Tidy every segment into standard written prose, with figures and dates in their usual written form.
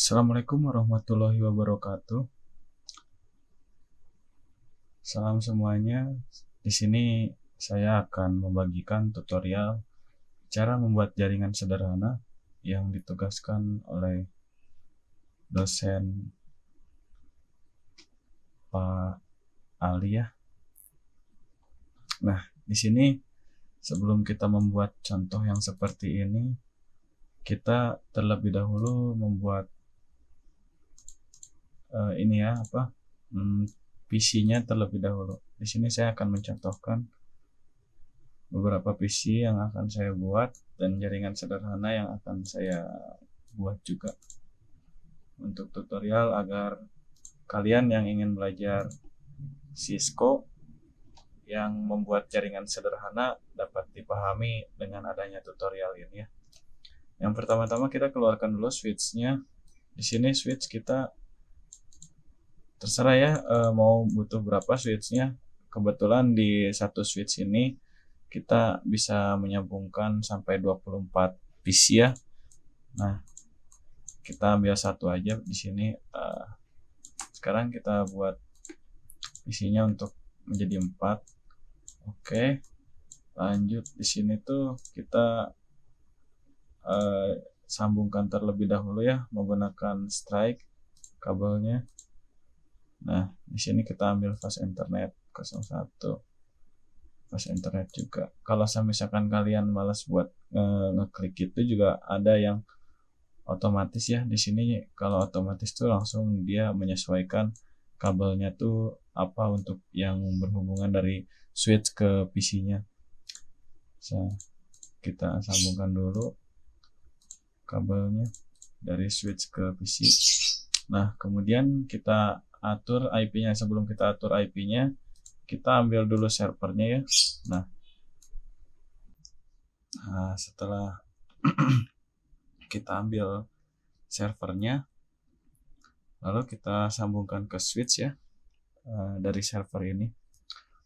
Assalamualaikum warahmatullahi wabarakatuh. Salam semuanya. Di sini saya akan membagikan tutorial cara membuat jaringan sederhana yang ditugaskan oleh dosen Pak Ali ya. Nah, di sini sebelum kita membuat contoh yang seperti ini, kita terlebih dahulu membuat PC-nya terlebih dahulu. Di sini saya akan mencontohkan beberapa PC yang akan saya buat dan jaringan sederhana yang akan saya buat juga untuk tutorial agar kalian yang ingin belajar Cisco yang membuat jaringan sederhana dapat dipahami dengan adanya tutorial ini ya. Yang pertama-tama kita keluarkan dulu switch-nya. Di sini switch kita terserah ya, mau butuh berapa switch-nya. Kebetulan di satu switch ini kita bisa menyambungkan sampai 24 PC ya. Nah, kita ambil satu aja di sini. Sekarang kita buat PC-nya untuk menjadi 4. Oke. Lanjut di sini tuh kita sambungkan terlebih dahulu ya menggunakan strike kabelnya. Nah, di sini kita ambil fast internet 01. Fast internet juga. Kalau misalkan kalian malas buat ngeklik itu juga ada yang otomatis ya. Di sini kalau otomatis tuh langsung dia menyesuaikan kabelnya tuh apa untuk yang berhubungan dari switch ke PC-nya. Kita sambungkan dulu kabelnya dari switch ke PC. Nah, kemudian kita atur IP-nya. Sebelum kita atur IP-nya, kita ambil dulu servernya ya. Nah setelah kita ambil servernya, lalu kita sambungkan ke switch ya. Dari server ini,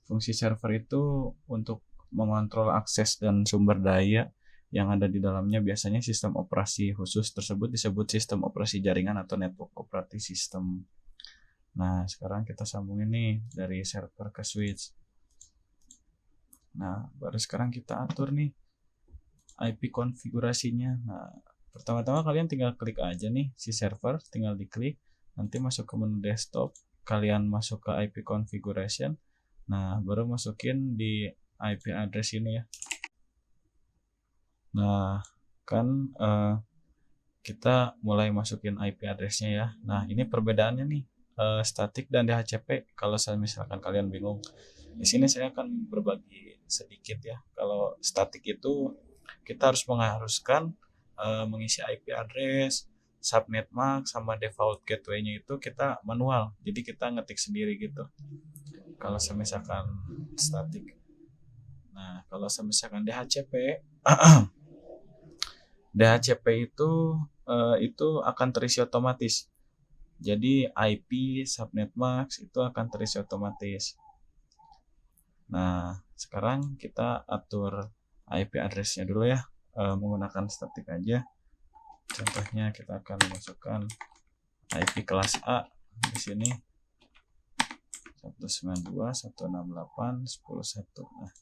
fungsi server itu untuk mengontrol akses dan sumber daya yang ada di dalamnya. Biasanya sistem operasi khusus tersebut disebut sistem operasi jaringan atau network operating system. Nah, sekarang kita sambungin nih dari server ke switch. Nah, baru sekarang kita atur nih IP konfigurasinya. Nah, pertama-tama kalian tinggal klik aja nih si server, tinggal diklik, nanti masuk ke menu desktop, kalian masuk ke IP configuration. Nah, baru masukin di IP address ini ya. Nah, kan kita mulai masukin IP addressnya ya. Nah, ini perbedaannya nih, statik dan DHCP. Kalau misalkan kalian bingung, di sini saya akan berbagi sedikit ya. Kalau statik itu kita harus mengharuskan mengisi IP address, subnet mask, sama default gateway-nya itu kita manual. Jadi kita ngetik sendiri gitu. Kalau misalkan statik. Nah, kalau misalkan DHCP DHCP itu akan terisi otomatis. Jadi IP, subnet mask itu akan terisi otomatis. Nah, sekarang kita atur IP address-nya dulu ya, menggunakan statik aja. Contohnya kita akan masukkan IP kelas A di sini 192.168.10.1. Nah,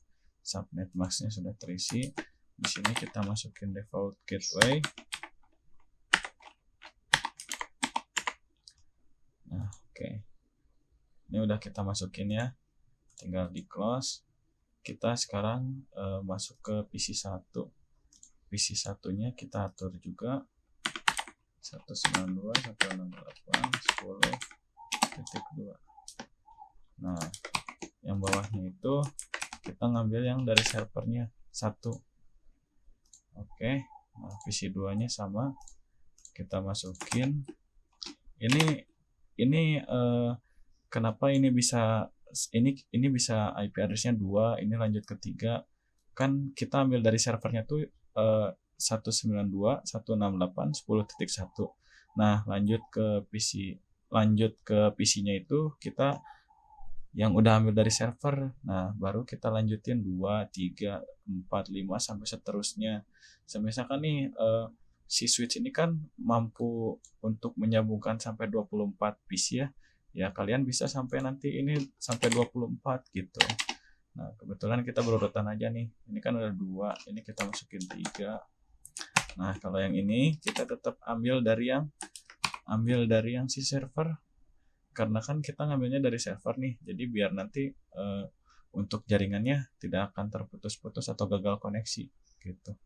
subnet mask-nya sudah terisi. Di sini kita masukin default gateway. Nah, oke. Ini udah kita masukin ya. Tinggal di close. Kita sekarang masuk ke PC1. PC1-nya kita atur juga 192.168.10.2. Nah, yang bawahnya itu kita ngambil yang dari servernya 1. Oke. Nah, PC2-nya sama. Kita masukin. Ini kenapa ini bisa IP address-nya 2, ini lanjut ke 3. Kan kita ambil dari servernya tuh 192.168.10.1. Nah, lanjut ke PC-nya itu kita yang udah ambil dari server. Nah, baru kita lanjutin 2, 3, 4, 5 sampai seterusnya. Misalkan nih si switch ini kan mampu untuk menyambungkan sampai 24 piece ya. Ya kalian bisa sampai nanti ini sampai 24 gitu. Nah kebetulan kita berurutan aja nih. Ini kan udah 2, ini kita masukin 3. Nah kalau yang ini kita tetap ambil dari yang si server, karena kan kita ngambilnya dari server nih. Jadi biar nanti untuk jaringannya tidak akan terputus-putus atau gagal koneksi gitu.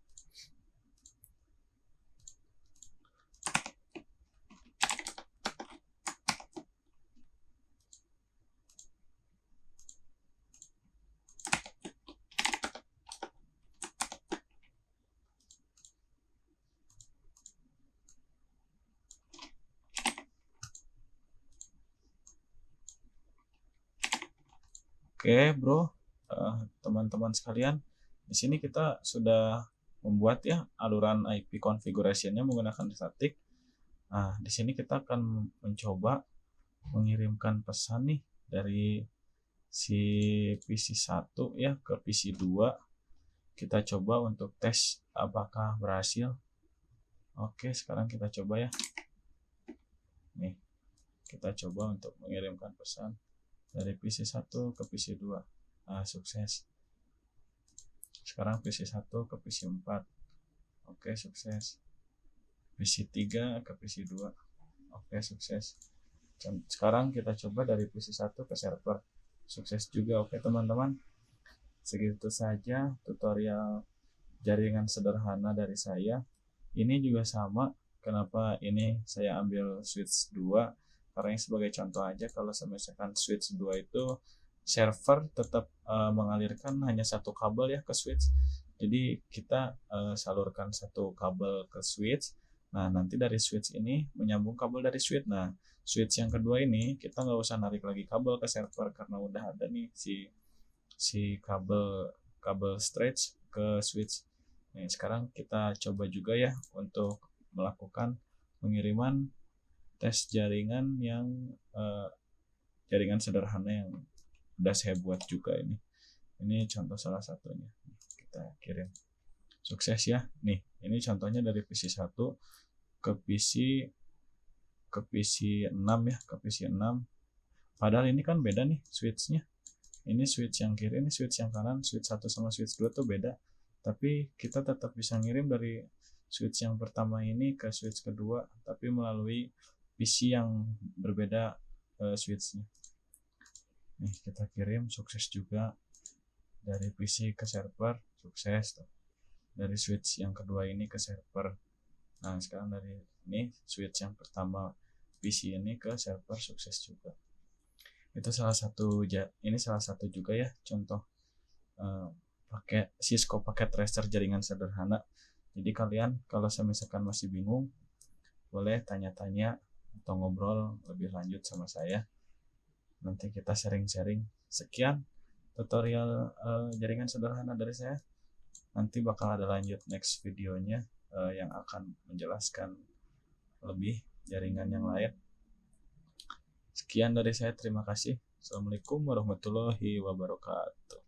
Oke, bro, teman-teman sekalian, di sini kita sudah membuat ya aluran IP configuration-nya menggunakan statik. Nah, di sini kita akan mencoba mengirimkan pesan nih dari si PC1 ya ke PC2. Kita coba untuk tes apakah berhasil. Oke, sekarang kita coba ya. Nih, kita coba untuk mengirimkan pesan dari PC1 ke PC2. Nah, sukses. Sekarang PC1 ke PC4. Oke, sukses. PC3 ke PC2. Oke, sukses. Sekarang kita coba dari PC1 ke server. Sukses juga. Oke, teman-teman. Segitu saja tutorial jaringan sederhana dari saya. Ini juga sama. Kenapa ini saya ambil switch 2? Karena ini sebagai contoh aja, kalau misalkan switch 2 itu server tetap mengalirkan hanya satu kabel ya ke switch. Jadi kita salurkan satu kabel ke switch. Nah nanti dari switch ini menyambung kabel dari switch. Nah switch yang kedua ini kita nggak usah narik lagi kabel ke server karena udah ada nih si kabel stretch ke switch. Nah sekarang kita coba juga ya untuk melakukan pengiriman tes jaringan yang jaringan sederhana yang udah saya buat juga ini contoh salah satunya. Kita kirim. Sukses ya. Nih, ini contohnya dari PC1 ke PC6 ya, ke PC6. Padahal ini kan beda nih switchnya. Ini switch yang kiri, ini switch yang kanan, switch 1 sama switch 2 tuh beda. Tapi kita tetap bisa ngirim dari switch yang pertama ini ke switch kedua, tapi melalui PC yang berbeda switchnya. Nih kita kirim, sukses juga. Dari PC ke server, sukses tuh. Dari switch yang kedua ini ke server. Nah sekarang dari ini switch yang pertama PC ini ke server, sukses juga. Itu salah satu juga ya contoh pakai Cisco paket tracer jaringan sederhana. Jadi kalian kalau misalkan masih bingung, boleh tanya-tanya atau ngobrol lebih lanjut sama saya. Nanti kita sharing-sharing. Sekian tutorial jaringan sederhana dari saya. Nanti bakal ada lanjut next videonya yang akan menjelaskan lebih jaringan yang lain. Sekian dari saya, terima kasih. Assalamualaikum warahmatullahi wabarakatuh.